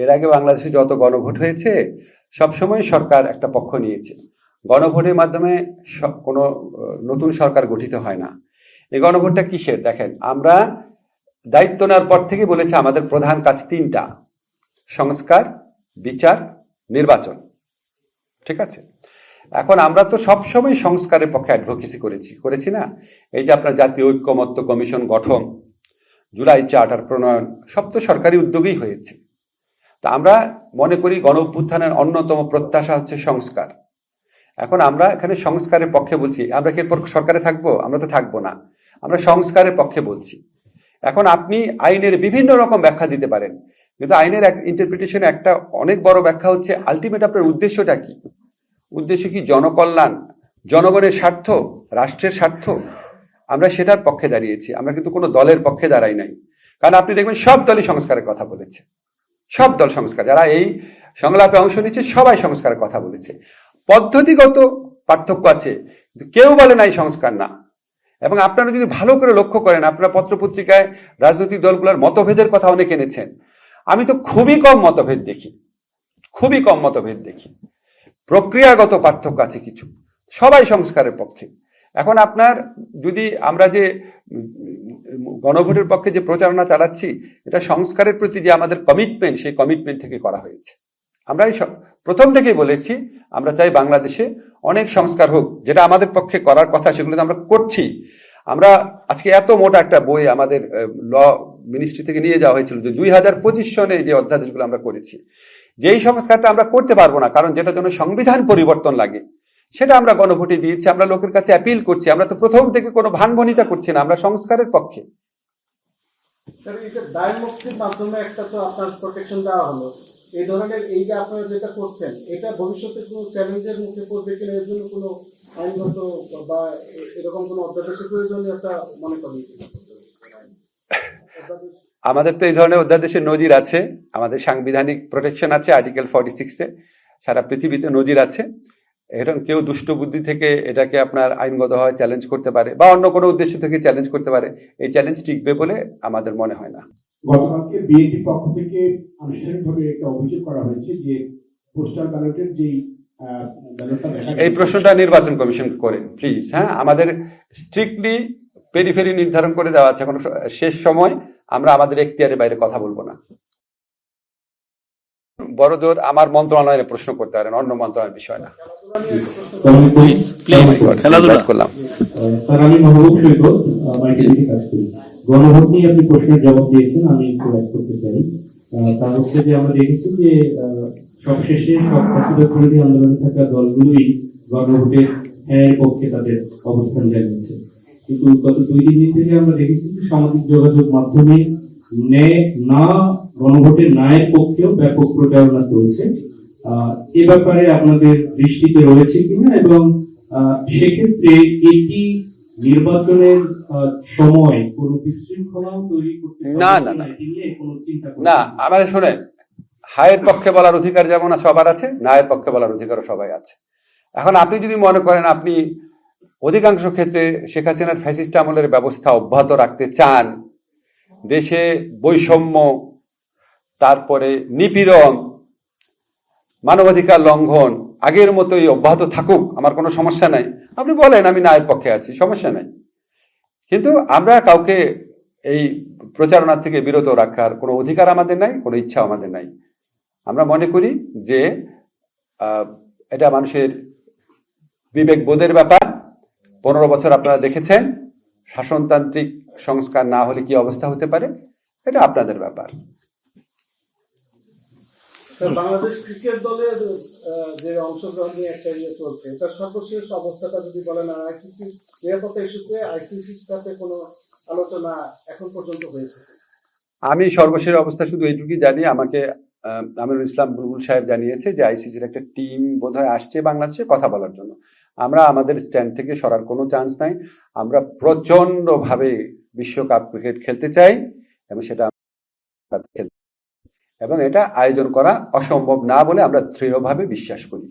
এর আগে বাংলাদেশে যত গণভোট হয়েছে সবসময় সরকার একটা পক্ষ নিয়েছে। গণভোটের মাধ্যমে কোনো নতুন সরকার গঠিত হয় না। এই গণভোটটা কিসের? দেখেন, আমরা দায়িত্ব নেওয়ার পর থেকে বলেছে আমাদের প্রধান কাজ তিনটা: সংস্কার, বিচার, নির্বাচন। ঠিক আছে? এখন আমরা তো সবসময় সংস্কারের পক্ষে অ্যাডভোকেসি করেছি না? এই যে আপনার জাতীয় ঐক্যমত্য কমিশন গঠন, জুলাই চার্টার প্রণয়ন, সব তো সরকারি উদ্যোগেই হয়েছে। তা আমরা মনে করি গণ অভ্যুত্থানের অন্যতম প্রত্যাশা হচ্ছে সংস্কার। এখন আমরা এখানে সংস্কারের পক্ষে বলছি। আমরা কি এরপর সরকারে থাকবো? আমরা তো থাকবো না। আমরা সংস্কারের পক্ষে বলছি। এখন আপনি আইনের বিভিন্ন রকম ব্যাখ্যা দিতে পারেন, কিন্তু আইনের ইন্টারপ্রিটেশনে একটা অনেক বড় ব্যাখ্যা হচ্ছে আলটিমেট আপনার উদ্দেশ্যটা কি। উদ্দেশ্য কি জনকল্যাণ, জনগণের স্বার্থ, রাষ্ট্রের স্বার্থ? আমরা সেটার পক্ষে দাঁড়িয়েছি। আমরা কিন্তু কোনো দলের পক্ষে দাঁড়াই নাই। কারণ আপনি দেখবেন সব দলই সংস্কারের কথা বলেছে। সব দল সংস্কার, যারা এই সংলাপে অংশ নিচ্ছে সবাই সংস্কারের কথা বলেছে। পদ্ধতিগত পার্থক্য আছে, কিন্তু কেউ বলে নাই সংস্কার না। এবং আপনারা যদি ভালো করে লক্ষ্য করেন, আপনারা পত্রপত্রিকায় রাজনৈতিক দলগুলোর মতভেদের কথা অনেক এনেছেন। আমি তো খুবই কম মতভেদ দেখি, খুবই কম মতভেদ দেখি। প্রক্রিয়াগত পার্থক্য আছে কিছু, সবাই সংস্কারের পক্ষে। এখন আপনার যদি আমরা যে গণভোটের পক্ষে যে প্রচারণা চালাচ্ছি, এটা সংস্কারের প্রতি যে আমাদের কমিটমেন্ট, সেই কমিটমেন্ট থেকে করা হয়েছে। আমরা প্রথম থেকেই বলেছি আমরা চাই বাংলাদেশে অনেক সংস্কার হোক, যেটা আমাদের পক্ষে করার কথা সেগুলো আমরা করছি। আমরা আজকে এত মোটা একটা বই আমাদের ল মিনিস্ট্রি থেকে নিয়ে যাওয়া হয়েছিল, যে 2025 সনে যে অধ্যাদেশগুলো আমরা করেছি, যেই সংস্কারটা আমরা করতে পারবো না, কারণ যেটার জন্য সংবিধান পরিবর্তন লাগে, সেটা আমরা গণভোটে দিয়েছি। আমরা লোকের কাছে অ্যাপিল করছি। আমরা তো প্রথম থেকে কোনো ভানভনিতা করছি না, আমরা সংস্কারের পক্ষে। দায় মুক্তির মাধ্যমে একটা তো আপনার প্রোটেকশন দেওয়া হলো, এই ধরনের এই যে আপনারা যেটা করছেন, এটা ভবিষ্যতে কোনো চ্যালেঞ্জের মুখে পড়বে কিনা, এর জন্য কোনো আইনগত বা এরকম কোনো অধ্যাদেশের প্রয়োজনীয়তা মনে করেন? আমাদের তো এই ধরনের অধ্যাদেশের নজির আছে, আমাদের সাংবিধানিক প্রোটেকশন আছে আর্টিকেল 46-এ, সারা পৃথিবীতে নজির আছে। এখন কেউ দুষ্ট বুদ্ধি থেকে এটাকে আপনার আইনগতভাবে চ্যালেঞ্জ করতে পারে বা অন্য কোনো উদ্দেশ্য থেকে চ্যালেঞ্জ করতে পারে, এই চ্যালেঞ্জ টিকবে বলে আমাদের মনে হয় না। গতকালকে বিএনপির পক্ষ থেকে আনুষ্ঠানিকভাবে একটা অভিযোগ করা হয়েছে যে পোস্টাল ব্যালটের যেই এই প্রশ্নটা নির্বাচন কমিশন করেন প্লিজ। হ্যাঁ, আমাদের স্ট্রিক্টলি পেরিফেরি নির্ধারণ করে দেওয়া আছে। এখন শেষ সময়, আমরা আমাদের এখতিয়ারের বাইরে কথা বলবো না। বড়জোর আমার মন্ত্রণালয়ে প্রশ্ন করতে পারেন, অন্য মন্ত্রণালয়ের বিষয় না। করলাম আমি মাহবুব সৈকত, কাজ করি। গণভোট নিয়ে আপনি প্রশ্নের জবাব দিয়েছেন, আমি একটু অ্যাড করতে চাই। তার হচ্ছে যে আমরা দেখেছি যে সবশেষে সব ফ্যাসিবাদ বিরোধী আন্দোলনে থাকা দলগুলোই গণভোটের হ্যাঁ পক্ষে তাদের অবস্থান জানিয়েছে, কিন্তু গত 2 দিন থেকে আমরা দেখেছি যে সামাজিক যোগাযোগ মাধ্যমে গণভোটের ন্যায়ের পক্ষেও ব্যাপক প্রচারণা চলছে। এ ব্যাপারে আপনাদের দৃষ্টিতে রয়েছে কিনা, এবং সেক্ষেত্রে এটি নির্বাচনের সময় কোন বিশৃঙ্খলাও তৈরি করতে না না না না আমাদের শোনেন, হায়ের পক্ষে বলার অধিকার যেমন সবার আছে, ন্যায়ের পক্ষে বলার অধিকারও সবাই আছে। এখন আপনি যদি মনে করেন আপনি অধিকাংশ ক্ষেত্রে শেখ হাসিনার ফ্যাসিস্ট আমলের ব্যবস্থা অব্যাহত রাখতে চান, দেশে বৈষম্য, তারপরে নিপীড়ন, মানবাধিকার লঙ্ঘন আগের মতোই অব্যাহত থাকুক, আমার কোনো সমস্যা নাই, আপনি বলেন আমি ন্যায়ের পক্ষে আছি, সমস্যা নাই। কিন্তু আমরা কাউকে এই প্রচারণা থেকে বিরত রাখার কোনো অধিকার আমাদের নাই, কোনো ইচ্ছা আমাদের নাই। আমরা মনে করি যে এটা মানুষের বিবেকবোধের ব্যাপার। 15 বছর আপনারা দেখেছেন শাসনতান্ত্রিক সংস্কার না হলে কি অবস্থা হতে পারে, এটা আপনাদের ব্যাপার। বাংলাদেশ ক্রিকেট দলের যে অংশগ্রহণ নিয়ে একটা চলছে, এটা সর্বশেষ অবস্থাটা যদি বলেন, আর আইসিসি নিরাপত্তা ইস্যুতে আইসিসির সাথে কোনো আলোচনা এখন পর্যন্ত হয়েছে? আমি সর্বশেষ অবস্থা শুধু এইটুকুই জানি, আমাকে আমিরুল ইসলাম বুলবুল সাহেব জানিয়েছে যে আইসিসির একটা টিম বোধহয় আসছে বাংলাদেশে কথা বলার জন্য। আমরা আমাদের স্ট্যান্ড থেকে সরার কোনো চান্স নাই। আমরা প্রচন্ডভাবে বিশ্বকাপ ক্রিকেট খেলতে চাই, এবং সেটা এবং এটা আয়োজন করা অসম্ভব না বলে আমরা দৃঢ়ভাবে বিশ্বাস করি।